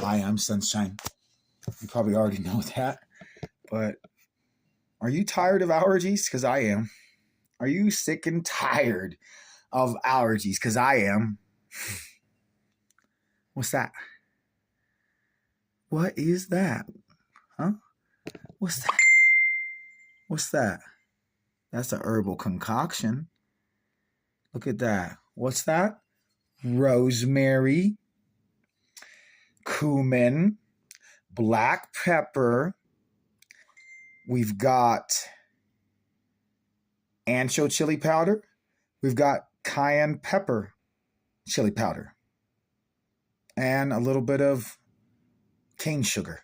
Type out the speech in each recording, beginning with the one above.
Hi, I'm Sunshine. You probably already know that. But are you tired of allergies? Because I am. Are you sick and tired of allergies? Because I am. What's that? What is that? Huh? What's that? What's that? That's a herbal concoction. Look at that. What's that? Rosemary, cumin, black pepper. We've got ancho chili powder. We've got cayenne pepper chili powder. And a little bit of cane sugar.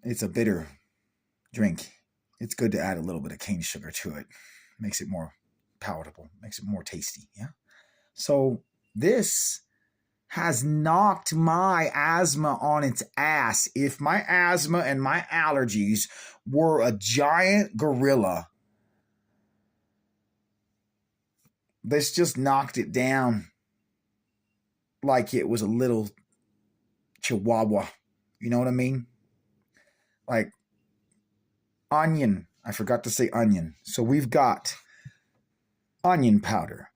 It's a bitter drink. It's good to add a little bit of cane sugar to it. Makes it more palatable, makes it more tasty. Yeah. So this has knocked my asthma on its ass. If my asthma and my allergies were a giant gorilla, this just knocked it down like it was a little chihuahua. You know what I mean? Like onion. I forgot to say onion. So we've got onion powder.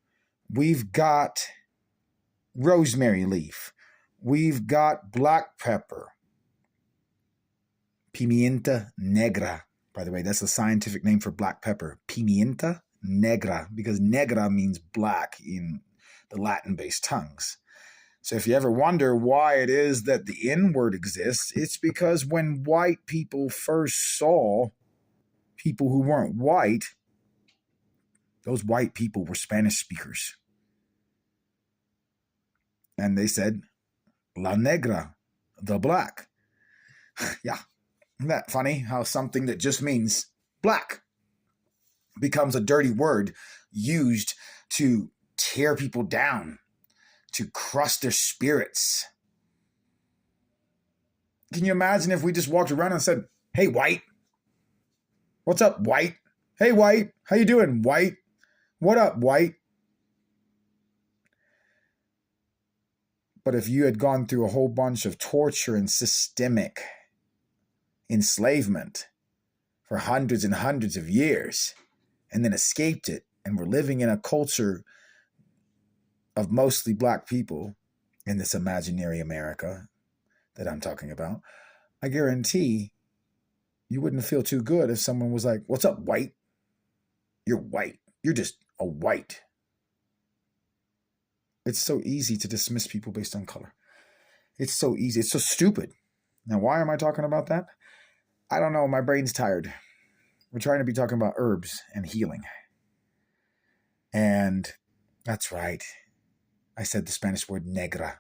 We've got rosemary leaf. We've got black pepper. Pimienta negra. By the way, that's the scientific name for black pepper. Pimienta negra, because negra means black in the Latin-based tongues. So if you ever wonder why it is that the N word exists, it's because when white people first saw people who weren't white, those white people were Spanish speakers. And they said, La Negra, the black. Yeah. Isn't that funny how something that just means black becomes a dirty word used to tear people down, to crush their spirits? Can you imagine if we just walked around and said, hey, white? What's up, white? Hey, white. How you doing, white? What up, white? But if you had gone through a whole bunch of torture and systemic enslavement for hundreds and hundreds of years and then escaped it and were living in a culture of mostly black people in this imaginary America that I'm talking about, I guarantee you wouldn't feel too good if someone was like, what's up, white? You're white. You're just a white. It's so easy to dismiss people based on color. It's so easy. It's so stupid. Now, why am I talking about that? I don't know. My brain's tired. We're trying to be talking about herbs and healing. And that's right. I said the Spanish word negra.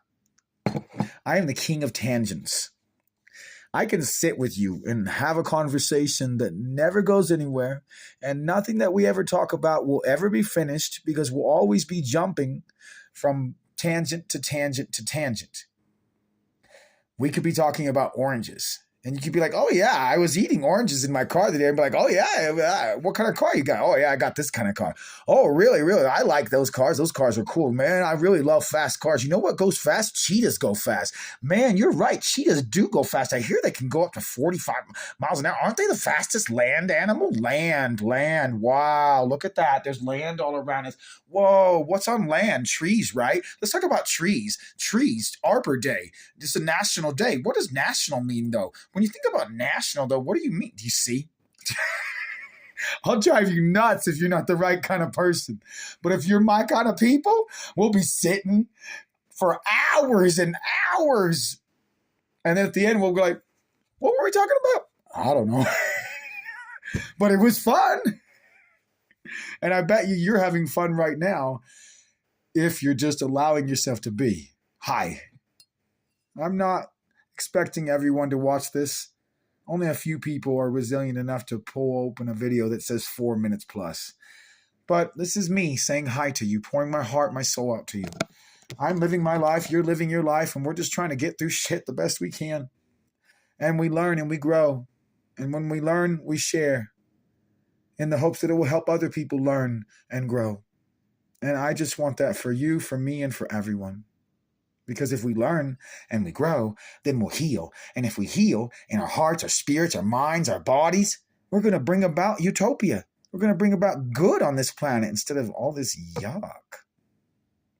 I am the king of tangents. I can sit with you and have a conversation that never goes anywhere, and nothing that we ever talk about will ever be finished because we'll always be jumping from tangent to tangent to tangent. We could be talking about oranges. And you could be like, oh, yeah, I was eating oranges in my car today. And be like, oh, yeah, what kind of car you got? Oh, yeah, I got this kind of car. Oh, really, really? I like those cars. Those cars are cool, man. I really love fast cars. You know what goes fast? Cheetahs go fast. Man, you're right. Cheetahs do go fast. I hear they can go up to 45 miles an hour. Aren't they the fastest land animal? Land. Wow, look at that. There's land all around us. Whoa, what's on land? Trees, right? Let's talk about trees. Trees, Arbor Day. It's a national day. What does national mean, though? When you think about national, though, what do you mean? Do you see? I'll drive you nuts if you're not the right kind of person. But if you're my kind of people, we'll be sitting for hours and hours. And then at the end, we'll be like, what were we talking about? I don't know. But it was fun. And I bet you're having fun right now if you're just allowing yourself to be. Hi. I'm not expecting everyone to watch this. Only a few people are resilient enough to pull open a video that says 4 minutes plus. But this is me saying hi to you, pouring my heart, my soul out to you. I'm living my life, you're living your life, and we're just trying to get through shit the best we can. And we learn and we grow. And when we learn, we share in the hopes that it will help other people learn and grow. And I just want that for you, for me, and for everyone. Because if we learn and we grow, then we'll heal. And if we heal in our hearts, our spirits, our minds, our bodies, we're going to bring about utopia. We're going to bring about good on this planet instead of all this yuck.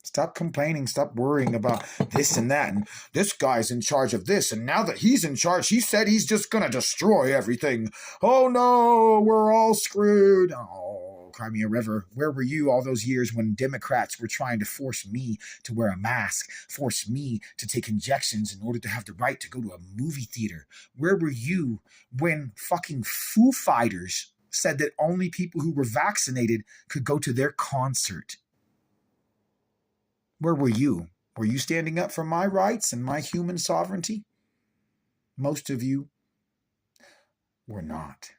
Stop complaining. Stop worrying about this and that. And this guy's in charge of this. And now that he's in charge, he said he's just going to destroy everything. Oh, no, we're all screwed. Oh, cry me a river. Where were you all those years when Democrats were trying to force me to wear a mask, force me to take injections in order to have the right to go to a movie theater? Where were you when fucking Foo Fighters said that only people who were vaccinated could go to their concert? Where were you? Were you standing up for my rights and my human sovereignty? Most of you were not.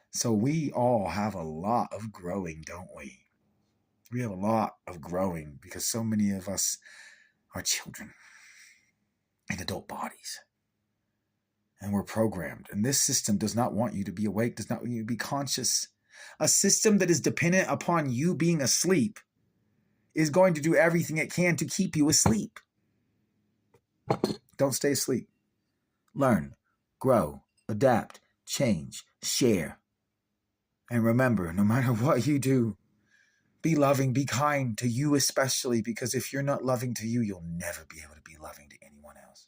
So we all have a lot of growing, don't we? We have a lot of growing because so many of us are children in adult bodies. And we're programmed. And this system does not want you to be awake, does not want you to be conscious. A system that is dependent upon you being asleep is going to do everything it can to keep you asleep. Don't stay asleep. Learn, grow, adapt, change, share. And remember, no matter what you do, be loving, be kind to you especially, because if you're not loving to you, you'll never be able to be loving to anyone else.